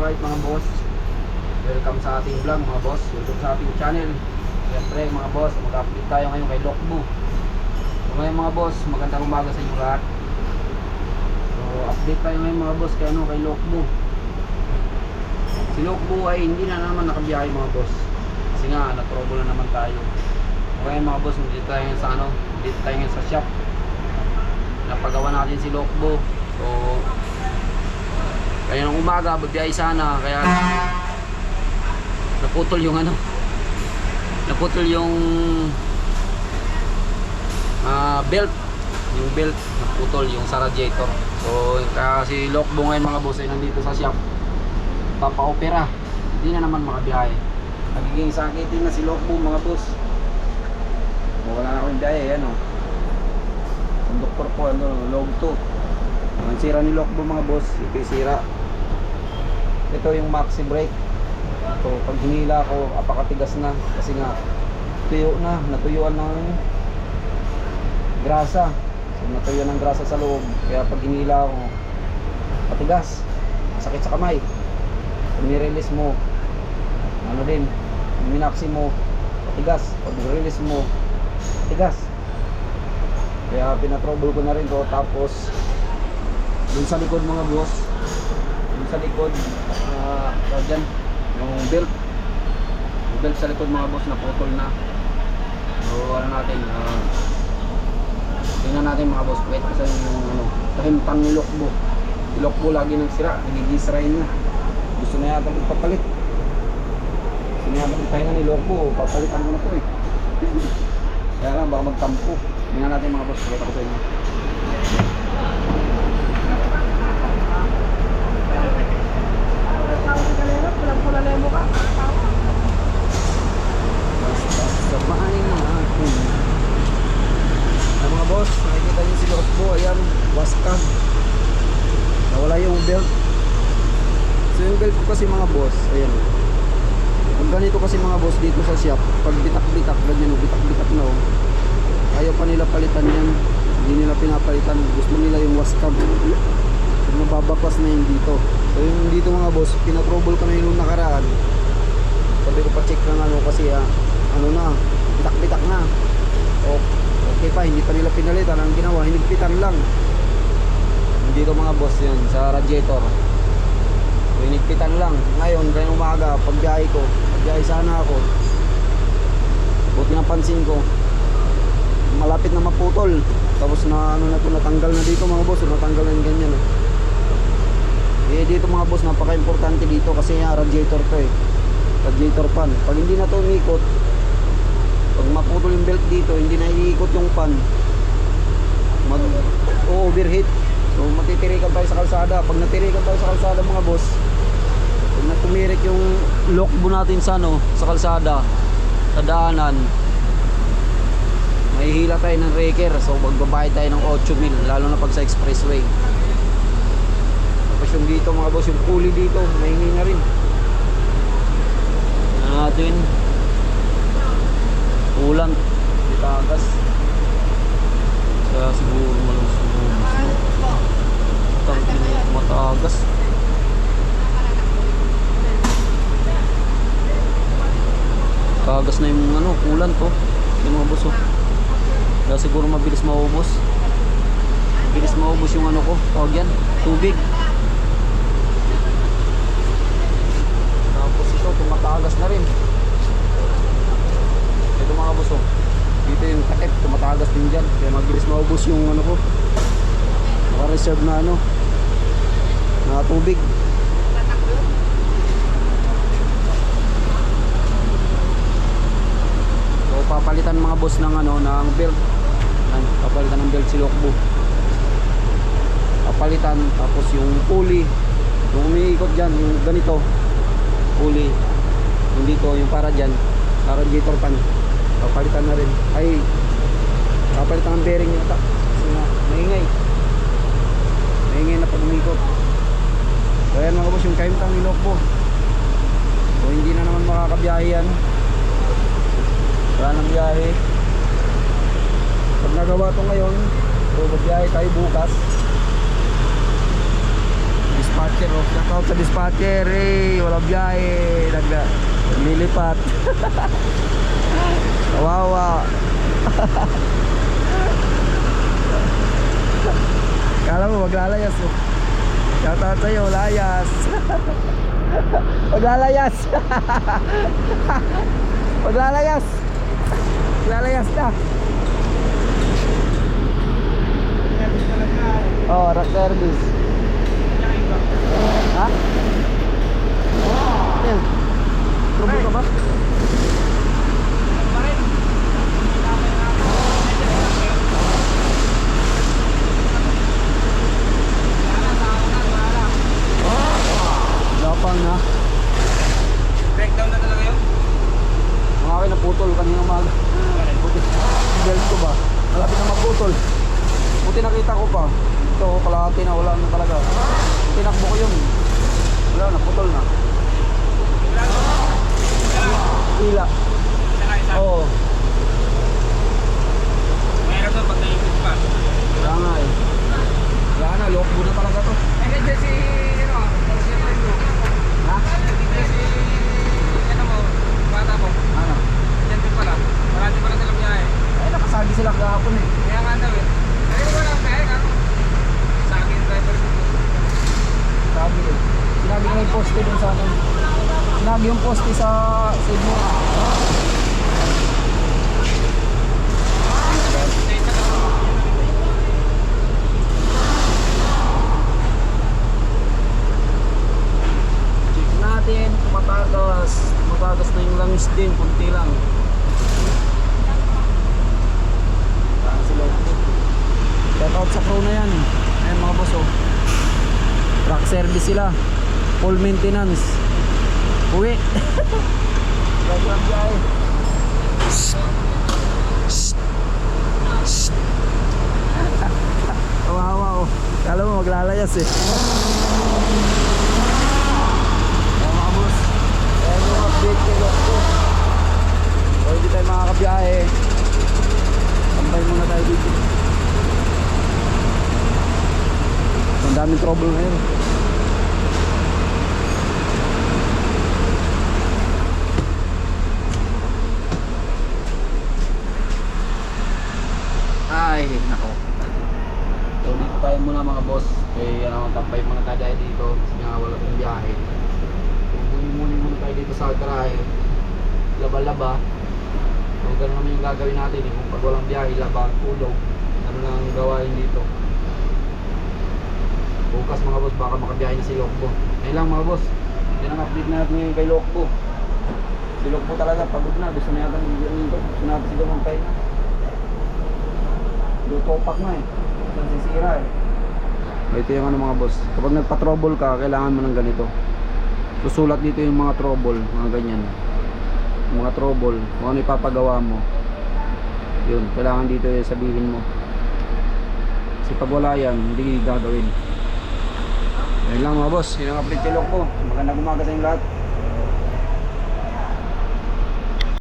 alright mga boss, welcome sa ating vlog mga boss, welcome sa ating channel. Siyempre mga boss, mag-update tayo ngayon kay Lokbu. So ngayon mga boss, magandang umaga sa inyo lahat. So update tayo ngayon mga boss kay Lokbu. Si Lokbu ay hindi na naman nakabiyahe mga boss, kasi nga na-trouble na naman tayo. So ngayon mga boss, dito tayo ngayon sa shop. Napagawa natin si Lokbu. So kaya ng umaga, bagay sana, kaya naputol yung belt. Yung belt naputol, yung sa radiator. So kaya si Lokbu ngayon mga boss ay nandito sa shop, papa-opera, hindi na naman makabiyahe. Nagiging sakitin na si Lokbu mga boss. Wala na akong biyahe, yan o. Ang doktor po, log 2. Ang sira ni Lokbu mga boss, ito yung sira. Ito yung maxi brake. Ito, pag hinila ko, apakatigas na. Kasi nga, natuyuan ng grasa. So, natuyuan ng grasa sa loob. Kaya pag hinila ko, patigas. Sakit sa kamay. Pag nirelease mo, minaxi mo, patigas. Pag nirelease mo, patigas. Kaya pinatrouble ko na rin to. Tapos, dun sa likod mga boss, sa likod dyan, yung belt sa likod mga boss, naputol na. So ano natin, tingnan natin mga boss, wait kasi yung tahimpan ni Lokbu. Si Lokbu lagi nang sira, nagigisray na. Gusto na yata magpapalit. Gusto na yata magpahinga ni Lokbu, papalitan ko na po eh. Kaya lang baka magtampo. Tingnan natin mga boss, wait ako sa inyo. Samahin natin. Ay mga boss, nakikita niyo si Lokbu, ayan, waskag. Nawala yung belt. So yung belt ko kasi mga boss, ayan. Kung ganito kasi mga boss dito sa shop, pag bitak-bitak, ganyan o, bitak-bitak na o, ayaw pa nila palitan yan. Hindi nila pinapalitan, gusto nila yung waskag. So mababaklas na yun dito. So yung dito mga boss, pinatrouble kami nung nakaraan. Sabi ko pa-check lang kasi bitak-bitak na. Okay pa, hindi pa nila pinalitan. Ang ginawa, hinigpitan lang. Dito mga boss yan, sa radiator. So, hinigpitan lang. Ngayon, kaya umaga, pagbiyahe sana ako. Buti napansin ko, malapit na maputol. Tapos natanggal na dito mga boss. Natanggal na yung ganyan. Dito mga boss, napaka-importante dito kasi radiator to eh. Radiator fan. Pag hindi na ito umikot, pag maputol yung belt dito, hindi na iikot yung fan, mag-overheat. So matitirikan tayo sa kalsada. Pag natirikan tayo sa kalsada mga boss, pag natumirik yung Lokbu natin sa kalsada, sa daanan, mahihila tayo ng wrecker. So magbabayad tayo ng 8,000, lalo na pag sa expressway. Tapos yung dito mga boss, yung pulley dito, mahingi na rin natin. Ulan, itagas. Kaya siguro matagas. Tagas na yung ulan to. Yung mga boss. Kaya siguro mabilis maubos. Mabilis maubos yung ko. Tawag yan, tubig. Tumatagas na rin. Ito mga boss dito yung takip, tumatagas din dyan. Kaya mabilis maubos yung ko, naka-reserve na na tubig. So papalitan mga boss ng ng belt. Papalitan ng belt si Lokbu. Papalitan, tapos yung pulley, yung umiikot dyan, yung ganito pulley, yung dito, yung para dyan, radiator fan, papalitan na rin. Ay, papalitan ng bearing yata kasi maingay na pag umikot. So ayan mga boss, yung kaimtang ni Lokbu. So hindi na naman makakabiyahe yan, wala nang biyahe. Pag nagawa to ngayon, so magbiyahe tayo bukas. dispatcher, oh. Shout out sa dispatcher, walang biyahe, naglilipat. Kawawa. Kala mo maglalayas, oh. Shout out sa'yo, layas. Maglalayas. Maglalayas. Maglalayas na. Oh, rock service. Ha? Ayan. Trubo ka ba? Lapang na. Breakdown na talaga yun? Mga akin naputol kanina umaga. Buti. Belt ko ba? Malapit na maputol. Buti nakita ko pa. Ito, kalahati na, wala na talaga. Tinakbo ko yun. Wala na, putol na. Ila. Isa. Oo. Meron doon pag naipit pa. Wala nga eh. Wala na, lokbo na talaga to. Eh, nandiyan si, si friend mo. Ha? Nandiyan si, mo, bata mo. Ano? Nandiyan din pala. Marami pala silang biyahe. Ay, nakasagi sila kahapon eh. Kaya nga daw eh. Ay, wala ang biyahe ka. Sa akin, driver ko. Sabi eh. Sinabi nga yung poste dun sa ano. Sinabi yung poste sa Cebu. Check natin, tumatagas. Tumatagas na yung langis din, kunti lang. Saan sila? Shout out sa crew na yan. Ayan mga boss, oh. Truck service sila. Full maintenance. Uwi. Gagawin biyahe. Kawawa, oh. Kala mo maglalayas eh. Ayan mga boss. Ayan yung update kay Lokbo. So hindi tayo makakabiyahe. Tambay muna tayo dito. Ang daming trouble ngayon. Ay, nako. So dito tayo muna mga boss. Kaya tampay mga tayo dito. Kasi nga wala tayong biyahe. Muni tayo dito sa garahe. Laba-laba. So ganun naman yung gagawin natin eh. Kung pag walang biyahe, laba, tulog. Ano lang ang gawain dito. Bukas mga boss, baka makabiyahe na si Lokbo. Ayun lang mga boss. Yan ang update natin ngayon kay Lokbo. Si Lokbo talaga pagod na. Gusto na yata ng dito. Gusto natin sigaw ng pahinga. Lutopak na eh. Nagsisira eh. Ito yung ano mga boss. Kapag nagpa-trouble ka, kailangan mo ng ganito. Susulat dito yung mga trouble, mga ganyan. Mga trouble, kung ano ipapagawa mo. Yun, kailangan dito yung sabihin mo. Kasi pag wala yan, hindi gagawin. Ayun lang mga boss, yun ang update kay Lokbo. Magandang umaga sa inyong lahat.